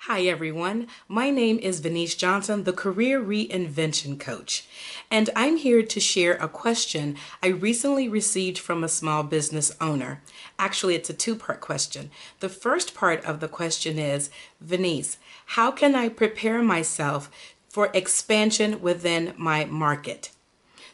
Hi, everyone. My name is Vaneese Johnson, the Career Reinvention Coach, and I'm here to share a question I recently received from a small business owner. Actually, it's a two-part question. The first part of the question is, Vaneese, how can I prepare myself for expansion within my market?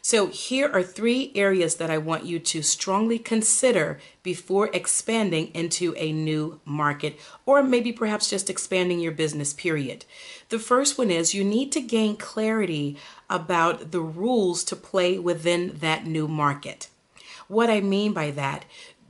So here are three areas that I want you to strongly consider before expanding into a new market, or maybe perhaps just expanding your business, period. The first one is you need to gain clarity about the rules to play within that new market. What I mean by that,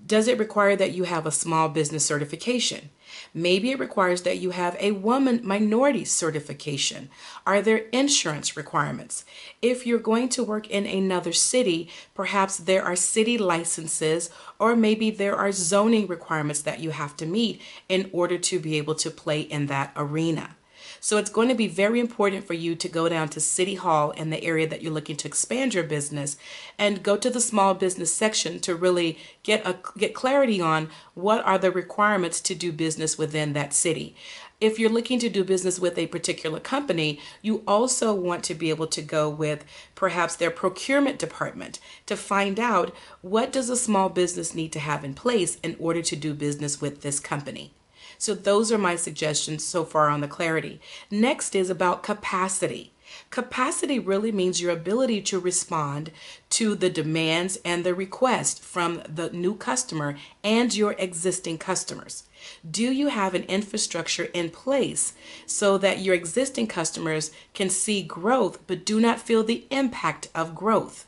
does it require that you have a small business certification? Maybe it requires that you have a woman minority certification. Are there insurance requirements? If you're going to work in another city, perhaps there are city licenses, or maybe there are zoning requirements that you have to meet in order to be able to play in that arena. So it's going to be very important for you to go down to City Hall in the area that you're looking to expand your business and go to the small business section to really get clarity on what are the requirements to do business within that city. If you're looking to do business with a particular company, you also want to be able to go with perhaps their procurement department to find out what does a small business need to have in place in order to do business with this company. So those are my suggestions so far on the clarity. Next is about capacity. Capacity really means your ability to respond to the demands and the requests from the new customer and your existing customers. Do you have an infrastructure in place so that your existing customers can see growth but do not feel the impact of growth?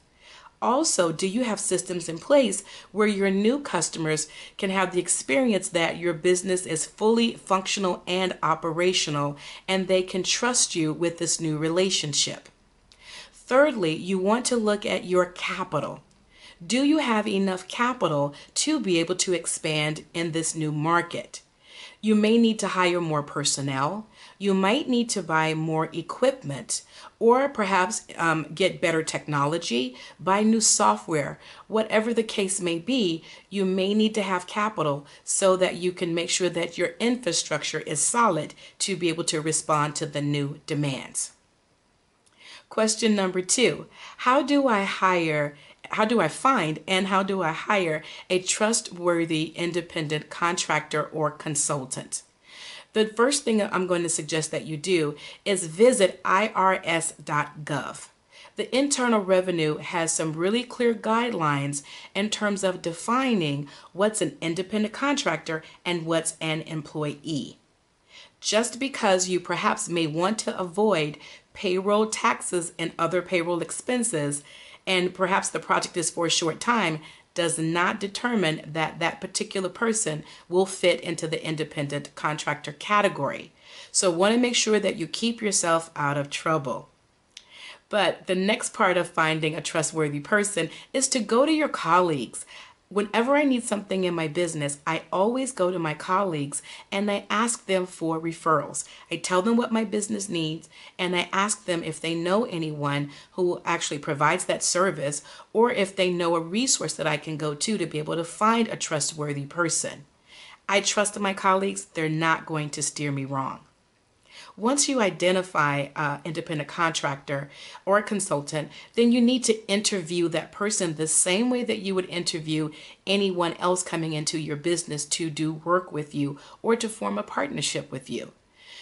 Also, do you have systems in place where your new customers can have the experience that your business is fully functional and operational and they can trust you with this new relationship? Thirdly, you want to look at your capital. Do you have enough capital to be able to expand in this new market? You may need to hire more personnel. You might need to buy more equipment, or perhaps get better technology, buy new software. Whatever the case may be, you may need to have capital so that you can make sure that your infrastructure is solid to be able to respond to the new demands. Question number 2, how do I find and how do I hire a trustworthy independent contractor or consultant? The first thing I'm going to suggest that you do is visit irs.gov. The Internal Revenue has some really clear guidelines in terms of defining what's an independent contractor and what's an employee. Just because you perhaps may want to avoid payroll taxes and other payroll expenses, and perhaps the project is for a short time, does not determine that that particular person will fit into the independent contractor category. So want to make sure that you keep yourself out of trouble. But the next part of finding a trustworthy person is to go to your colleagues. Whenever I need something in my business, I always go to my colleagues and I ask them for referrals. I tell them what my business needs and I ask them if they know anyone who actually provides that service, or if they know a resource that I can go to be able to find a trustworthy person. I trust my colleagues. They're not going to steer me wrong. Once you identify an independent contractor or a consultant, then you need to interview that person the same way that you would interview anyone else coming into your business to do work with you or to form a partnership with you.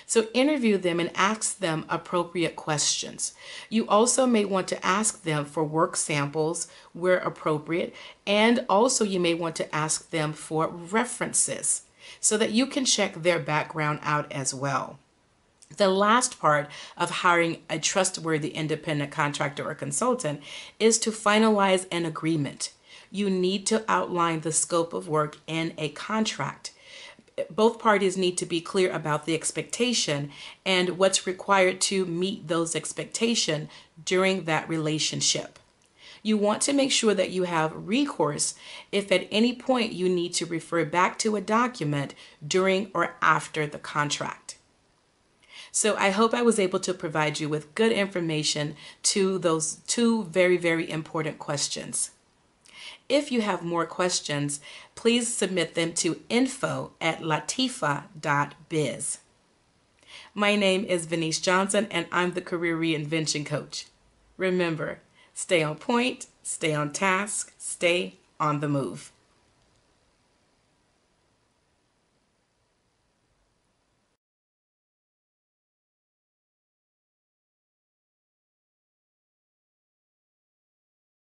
So interview them and ask them appropriate questions. You also may want to ask them for work samples where appropriate, and also you may want to ask them for references so that you can check their background out as well. The last part of hiring a trustworthy independent contractor or consultant is to finalize an agreement. You need to outline the scope of work in a contract. Both parties need to be clear about the expectation and what's required to meet those expectations during that relationship. You want to make sure that you have recourse if at any point you need to refer back to a document during or after the contract. So I hope I was able to provide you with good information to those two very, very important questions. If you have more questions, please submit them to info@latifa.biz. My name is Vaneese Johnson, and I'm the Career Reinvention Coach. Remember, stay on point, stay on task, stay on the move.